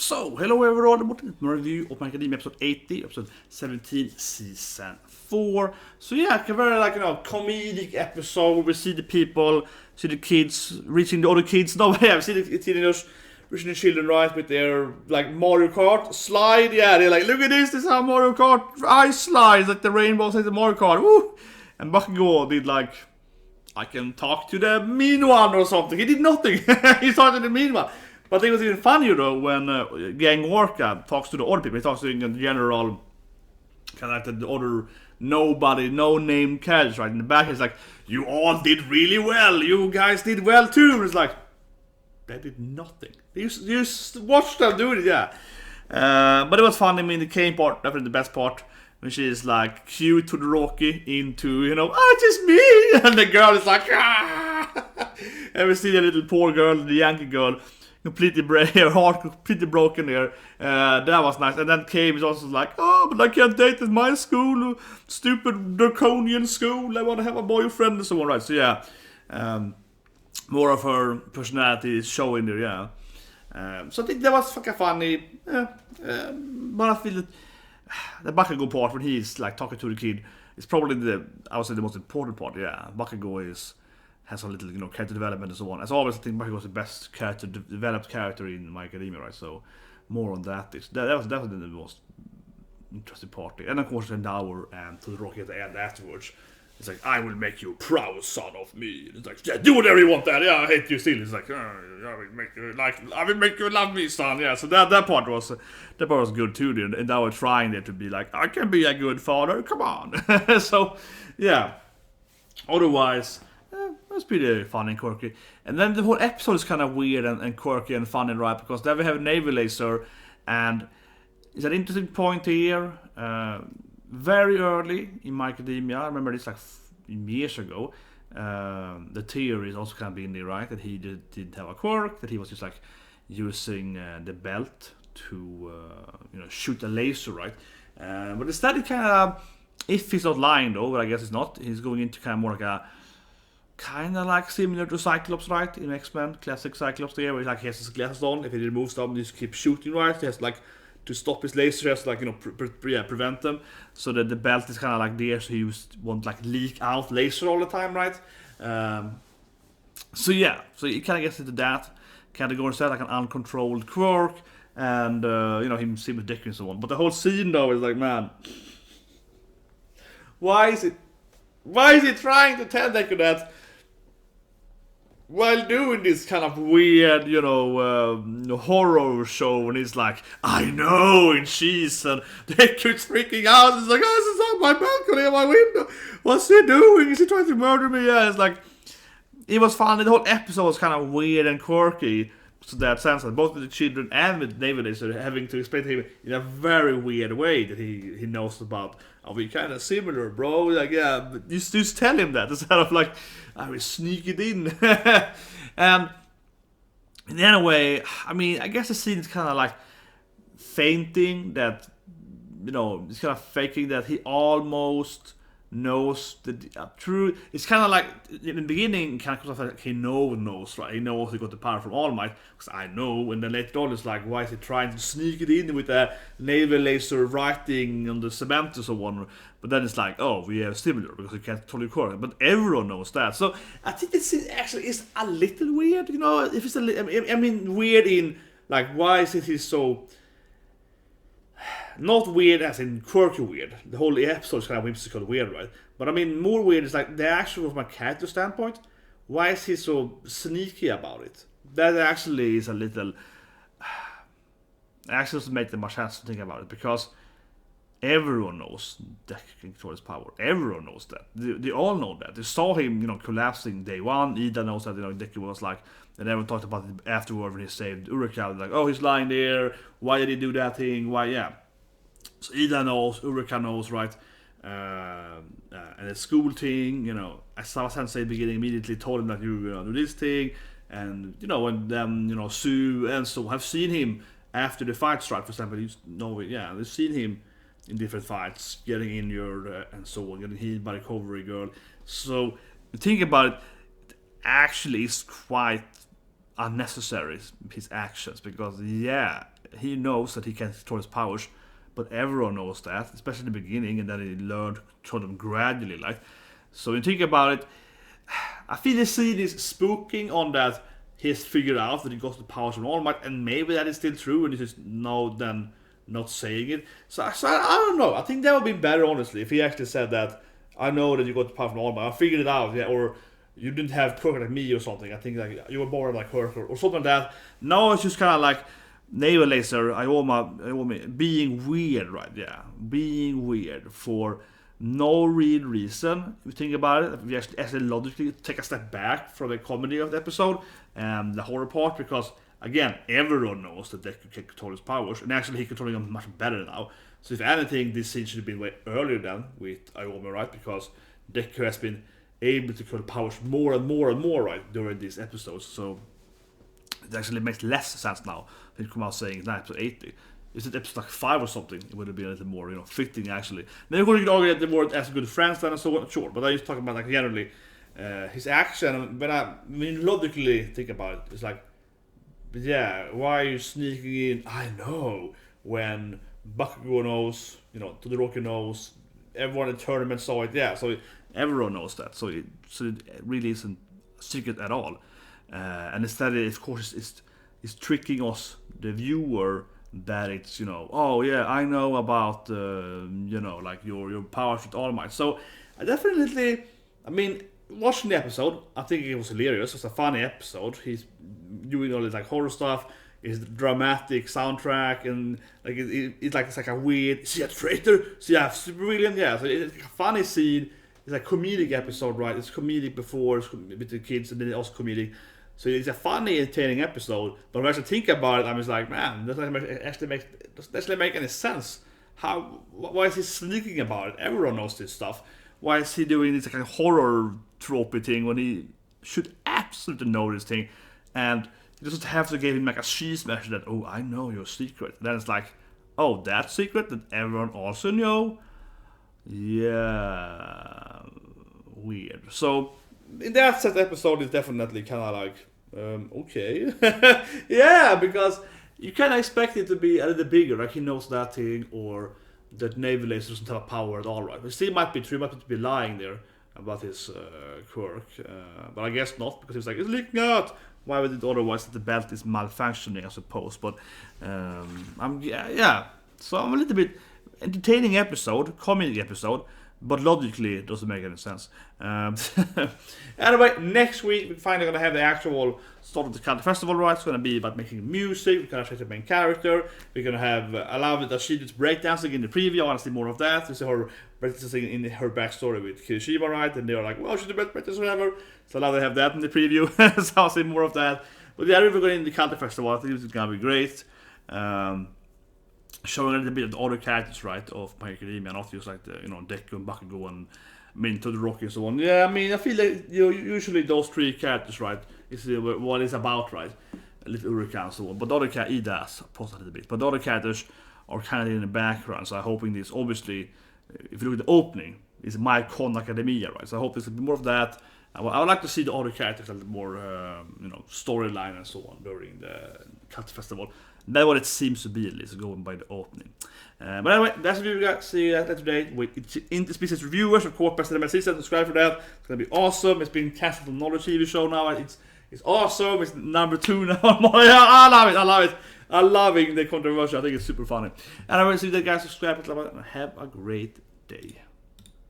So, hello everyone, welcome to my review of My Academia episode 80, episode 17, season 4. So yeah, a very comedic episode where we see the people, see the kids, reaching the other kids. No, yeah, we see the teenagers reaching the children, right, with their, Mario Kart slide. Yeah, they're like, look at this is how Mario Kart ice slides, like the rainbow says the Mario Kart, woo! And Bakugo did I can talk to the mean one or something. He did nothing. He talked to the mean one. But it was even funnier though when Gang Orca talks to the other people. He talks to the general, kind of the other nobody, no-name characters, right? In the back, he's like, you all did really well. You guys did well too. And it's like, they did nothing. You just watched them doing it, yeah. But it was fun. I mean, the Camie part, definitely the best part. When she's like, cute todoroki into, it's just me. And the girl is like, ah. And we see the little poor girl, the Yankee girl, her heart completely broken there. That was nice. And then Camie is also like, oh, but I can't date at my school, stupid draconian school. I want to have a boyfriend and so on, right? So yeah, more of her personality is showing there, yeah. So I think that was fucking funny. But I feel that the Bakugo part when he's talking to the kid is probably the most important part. Yeah, Bakugo has a little character development and so on. As always, I think Bakugo was the best developed character in My Academia, right? So more on that. That was definitely the most interesting part. And of course, Endower and Todoroki at the end afterwards. It's like, I will make you a proud son of me. It's like, yeah, do whatever you want, Dad. Yeah, I hate you still. It's like, I will make you love me, son. Yeah, so that part was good too. And they were trying there to be like, I can be a good father. Come on. So, yeah. Otherwise, it was pretty fun and quirky. And then the whole episode is kind of weird and quirky and funny, right? Because then we have Navel Laser, and it's an interesting point here. Very early in My Academia, I remember this years ago, the theory is also kind of being there, right? That he didn't have a quirk, that he was just using the belt to shoot a laser, right? But instead it kind of, if he's not lying though, but I guess it's not, he's going into kind of more similar to Cyclops, right? In X-Men, classic Cyclops there, where he has his glasses on. If he removes them, he just keeps shooting, right? He has to stop his laser, has prevent them, so that the belt is kind of there, so he won't leak out laser all the time, right? So yeah, so he kind of gets into that category instead, an uncontrolled quirk, and him seeing with Deku and so on. But the whole scene though is man, why is he trying to tell Deku that? While doing this kind of weird, horror show, and he's like, I know, and she's, and Deku's freaking out. It's like, oh, this is on my balcony, on my window. What's he doing? Is he trying to murder me? Yeah, it's it was fun. The whole episode was kind of weird and quirky. So that sense that both with the children and with Navel Laser having to explain to him in a very weird way that he knows about. Are we kind of similar, bro? Yeah, but just tell him that instead of I will sneak it in. And in any way, I mean, I guess the scene is kind of fainting that, it's kind of faking that he almost knows the truth. It's kind of in the beginning, kind of he knows, right? He knows he got the power from All Might, because I know. And then later on, it's why is he trying to sneak it in with a Navel Laser writing on the cement or so on? But then it's oh, we are similar because you can't totally correct. But everyone knows that. So I think this actually is a little weird, If it's weird in why is it he's so. Not weird as in quirky weird. The whole episode is kind of whimsical weird, right? But I mean, more weird is the actual, from a character standpoint, why is he so sneaky about it? That actually is a little. Actually doesn't make that much sense to think about it, because everyone knows Deku can control his power. Everyone knows that. They all know that. They saw him, collapsing day one. Ida knows that, Deku was and everyone talked about it afterward when he saved Urika. Oh, he's lying there. Why did he do that thing? Why, yeah. So Ida knows, Urika knows, right? And the school thing, Asawa Sensei beginning immediately told him that you're gonna do this thing. And, when them, Sue and so have seen him after the fight strike, for example. They've seen him in different fights, getting injured and so on, getting hit by the Covery girl. So, think about it, actually is quite unnecessary, his actions, because, yeah, he knows that he can control his powers, but everyone knows that, especially in the beginning, and then he learned to control them gradually. Like, so when you think about it, I feel the scene is spooking on that he's figured out that he got the powers from All Might, and maybe that is still true, and he's just now then not saying it. So I don't know. I think that would be better, honestly, if he actually said that. I know that you got the power from All Might. I figured it out, yeah, or you didn't have quirky like me or something. I think like you were born like her or something like that. Now it's just kind of like Navel Laser, Ioma being weird, right? Yeah, being weird for no real reason. If you think about it, if you actually logically take a step back from the comedy of the episode and the horror part, because again, everyone knows that Deku can control his powers, and actually he's controlling them much better now. So if anything, this scene should have been way earlier than with Ioma, right? Because Deku has been able to control powers more and more and more, right, during these episodes. So it actually makes less sense now than come out saying that episode 80. Is it episode like 5 or something? It would have been a little more, fitting actually. Then you're going to argue that they weren't as good friends then and so on, sure. But I just talking about like generally his action. When you logically think about it, it's like, yeah, why are you sneaking in? I know when Bakugo knows, Todoroki knows, everyone in the tournament saw it, yeah, so everyone knows that, so it really isn't a secret at all. And instead, of course, it's tricking us, the viewer, that it's, oh yeah, I know about, like your powers with All Might. So I definitely, watching the episode, I think it was hilarious. It's a funny episode. He's doing all this like horror stuff. It's dramatic soundtrack, and like it's like a weird, is he a traitor? So yeah, super brilliant, yeah. So it's like a funny scene. It's a comedic episode, right? It's comedic before, it's with the kids, and then it's also comedic. So it's a funny, entertaining episode. But when I actually think about it, I'm just like, man, doesn't actually make any sense. Why is he sneaking about it? Everyone knows this stuff. Why is he doing this kind of horror tropey thing when he should absolutely know this thing? And you just have to give him like a cheese measure that, oh, I know your secret. Then it's like, oh, that secret that everyone also know? Yeah, weird. So, in that set episode is definitely kind of like, okay. Yeah, because you kind of expect it to be a little bigger, like he knows that thing, or that Navel Laser doesn't have a power at all, right? But still might be true, might be lying there about his quirk. But I guess not, because he's like, it's leaking out. Why would it otherwise that the belt is malfunctioning, I suppose? But yeah. So I'm a little bit entertaining episode, comedy episode, but logically it doesn't make any sense. Anyway, next week we're finally gonna have the actual start of the Cant Festival, right? It's gonna be about making music. We're gonna check the main character. We're gonna have allow that she did breakdancing in the preview. I want to see more of that. To see her breakdancing in her backstory with Kirishima, right? And they were like, well, she's the best breakdancer ever. So now they have that in the preview. So I'll see more of that. But yeah, we're going in the Cant Festival. I think this is gonna be great. Showing a little bit of the other characters, right, of My Hero Academia, not just like the, Deku and Bakugo and Todoroki and so on. Yeah, I feel like usually those three characters, right, is what it's about, right? A little Urika and so on. But the other characters, Idas, pause a little bit. But the other characters are kind of in the background. So I'm hoping this, obviously, if you look at the opening, is My Con Academia, right? So I hope there's a bit more of that. I would like to see the other characters a little more, storyline and so on during the Cant Festival. That's what it seems to be, at least, going by the opening. But anyway, that's what we got. See you later today with Interspecies Reviewers. Of course, President Season. Subscribe for that. It's going to be awesome. It's been casted on another TV show now. It's awesome. It's number 2 now. I love it. I'm loving the controversy. I think it's super funny. Anyway, see you guys. Subscribe and have a great day.